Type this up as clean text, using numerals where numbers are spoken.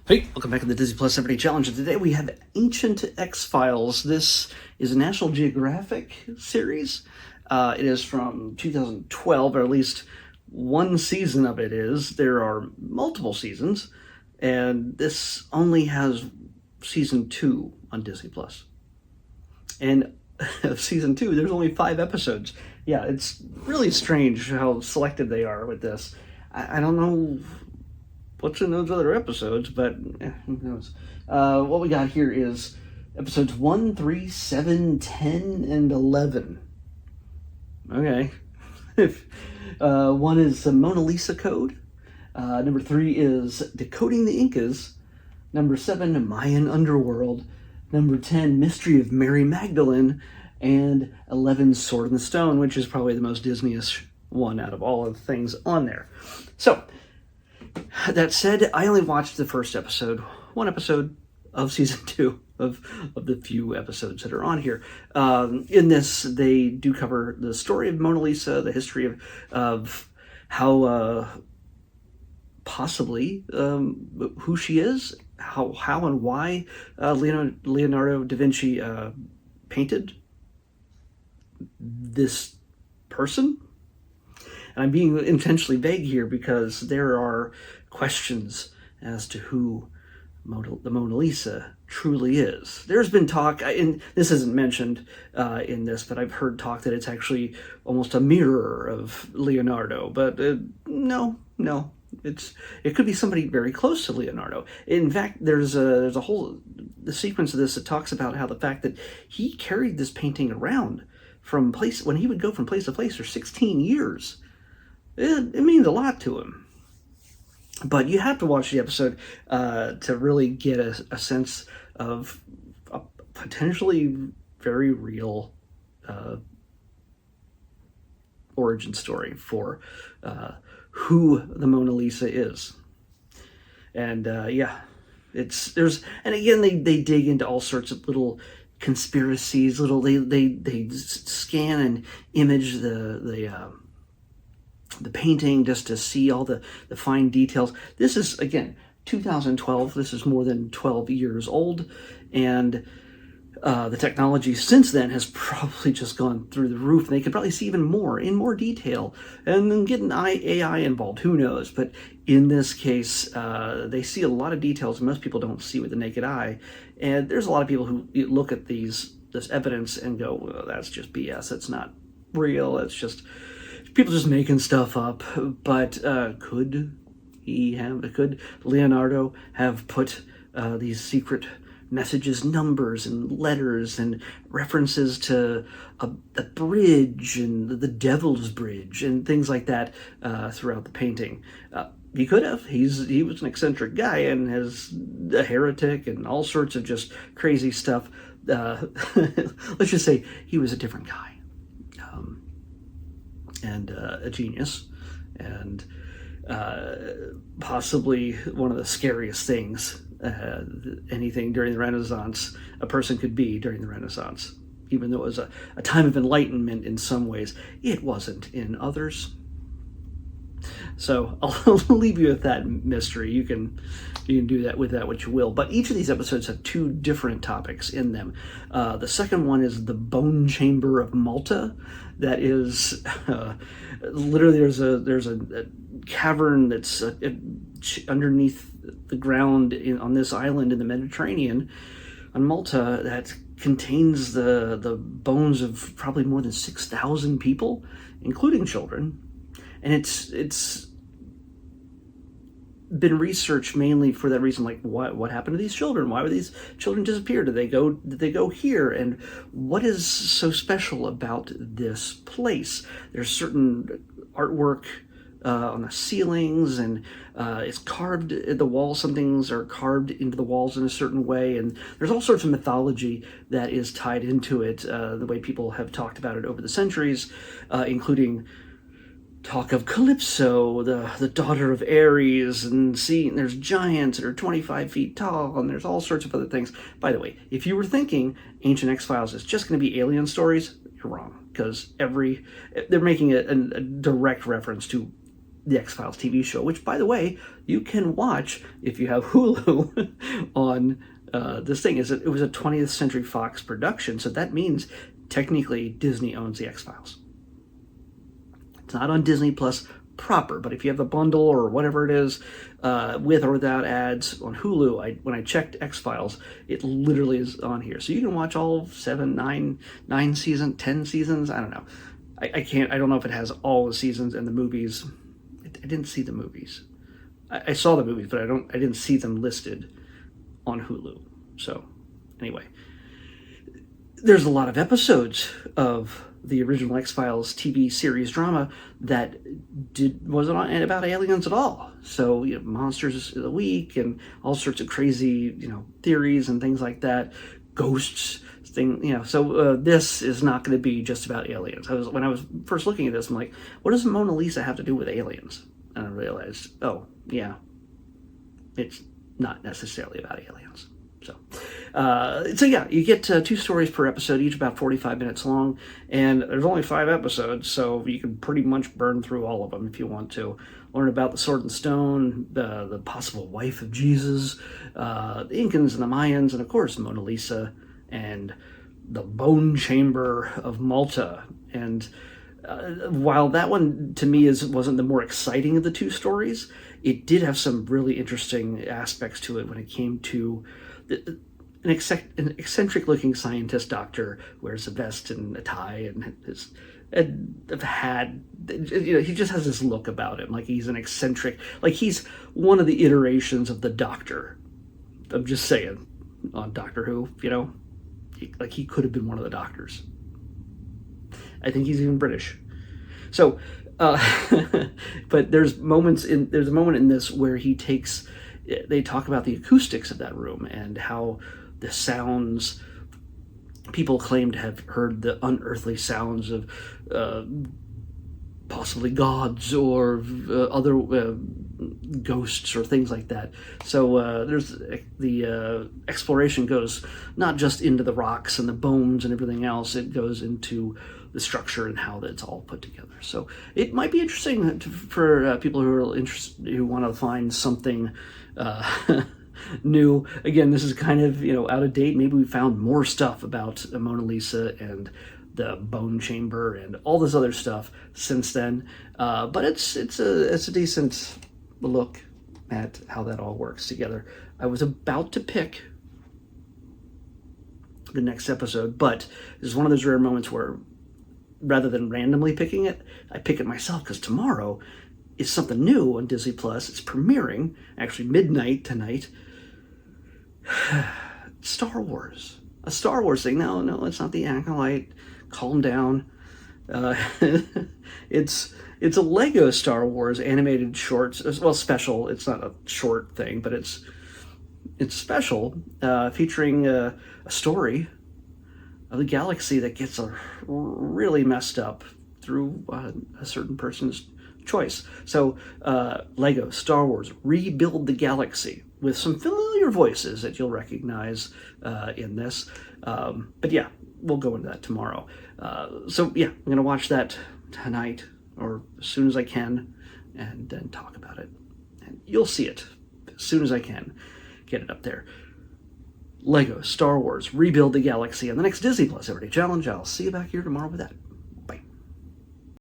Hey, welcome back to the Disney Plus Celebrity Challenge. And today we have Ancient X-Files. This is a National Geographic series. It is from 2012, or at least one season of it is. There are multiple seasons, and this only has season 2 on Disney Plus. And season 2, there's only 5 episodes. Yeah, it's really strange how selective they are with this. I don't know what's in those other episodes, but who knows. What we got here is episodes 1, 3, 7, 10, and 11. Okay. One is the Mona Lisa Code. Number 3 is Decoding the Incas. Number 7, Mayan Underworld. Number 10, Mystery of Mary Magdalene. And 11, Sword in the Stone, which is probably the most Disney-ish one out of all of the things on there. So, that said, I only watched the first episode, one episode of season 2 of the few episodes that are on here. In this, they do cover the story of Mona Lisa, the history of how possibly who she is, how and why Leonardo da Vinci painted this person. And I'm being intentionally vague here because there are questions as to who the Mona Lisa truly is. There's been talk, and this isn't mentioned in this, but I've heard talk that it's actually almost a mirror of Leonardo. But no, it could be somebody very close to Leonardo. In fact, there's a whole sequence of this that talks about how the fact that he carried this painting around from place when he would go from place to place for 16 years. It means a lot to him. But you have to watch the episode to really get a sense of a potentially very real origin story for who the Mona Lisa is. And and again they dig into all sorts of little conspiracies, they scan and image the painting just to see all the fine details. This is, again, 2012. This is more than 12 years old, and the technology since then has probably just gone through the roof. They could probably see even more, in more detail, and then get an AI involved. Who knows? But in this case, they see a lot of details most people don't see with the naked eye, and there's a lot of people who look at this evidence and go, well, that's just BS. It's not real. It's just people just making stuff up. But could Leonardo have put these secret messages, numbers and letters and references to a bridge and the Devil's Bridge and things like that throughout the painting? He could have. He was an eccentric guy and has a heretic and all sorts of just crazy stuff. Let's just say he was a different guy. And a genius, and possibly one of the scariest things anything during the Renaissance a person could be during the Renaissance. Even though it was a time of enlightenment in some ways, it wasn't in others. So I'll leave you with that mystery. You can do that with that what you will. But each of these episodes have 2 different topics in them. The second one is the Bone Chamber of Malta. That is literally there's a cavern that's underneath the ground on this island in the Mediterranean on Malta that contains the bones of probably more than 6,000 people, including children. And it's been researched mainly for that reason, like what happened to these children? Why were these children disappear? Did they go here? And what is so special about this place? There's certain artwork on the ceilings, and it's carved at the walls. Some things are carved into the walls in a certain way, and there's all sorts of mythology that is tied into it, the way people have talked about it over the centuries, including talk of Calypso, the daughter of Ares, and there's giants that are 25 feet tall, and there's all sorts of other things. By the way, if you were thinking Ancient X-Files is just going to be alien stories, you're wrong, because they're making a direct reference to the X-Files TV show, which, by the way, you can watch if you have Hulu on this thing. It was a 20th Century Fox production, so that means technically Disney owns the X-Files. It's not on Disney Plus proper, but if you have the bundle or whatever it is, with or without ads on Hulu, when I checked X-Files, it literally is on here. So you can watch all 9 seasons, 10 seasons, I don't know. I don't know if it has all the seasons and the movies. I didn't see the movies. I saw the movies, but I didn't see them listed on Hulu. So anyway, there's a lot of episodes of the original X-Files TV series drama that wasn't about aliens at all. So, monsters of the week and all sorts of crazy, theories and things like that, ghosts, So this is not going to be just about aliens. When I was first looking at this, I'm like, what does Mona Lisa have to do with aliens? And I realized, oh yeah, it's not necessarily about aliens. So yeah, you get 2 stories per episode, each about 45 minutes long, and there's only 5 episodes, so you can pretty much burn through all of them if you want to. Learn about the Sword and Stone, the possible wife of Jesus, the Incans and the Mayans, and of course Mona Lisa, and the Bone Chamber of Malta. And while that one to me wasn't the more exciting of the 2 stories, it did have some really interesting aspects to it when it came to an eccentric-looking scientist doctor wears a vest and a tie and a hat. He just has this look about him, like he's an eccentric, like he's one of the iterations of the Doctor. I'm just saying, on Doctor Who, like he could have been one of the Doctors. I think he's even British. So, but there's a moment in this where they talk about the acoustics of that room and how the sounds, people claim to have heard the unearthly sounds of possibly gods or other ghosts or things like that. So there's the exploration goes not just into the rocks and the bones and everything else, it goes into the structure and how that's all put together. So it might be interesting for people who want to find something new. Again, this is kind of out of date. Maybe we found more stuff about Mona Lisa and the Bone Chamber and all this other stuff since then. But it's a decent look at how that all works together. I was about to pick the next episode, but this is one of those rare moments where rather than randomly picking it, I pick it myself because tomorrow is something new on Disney Plus. It's premiering actually midnight tonight. Star Wars, a Star Wars thing. No, it's not the Acolyte. Calm down. It's a Lego Star Wars animated shorts. Well, special. It's not a short thing, but it's special, featuring a story of the galaxy that gets really messed up through a certain person's choice. So Lego Star Wars Rebuild the Galaxy, with some familiar voices that you'll recognize in this. But yeah, we'll go into that tomorrow. So yeah, I'm going to watch that tonight or as soon as I can and then talk about it. And you'll see it as soon as I can get it up there. Lego Star Wars Rebuild the Galaxy on the next Disney Plus Everyday Challenge. I'll see you back here tomorrow with that.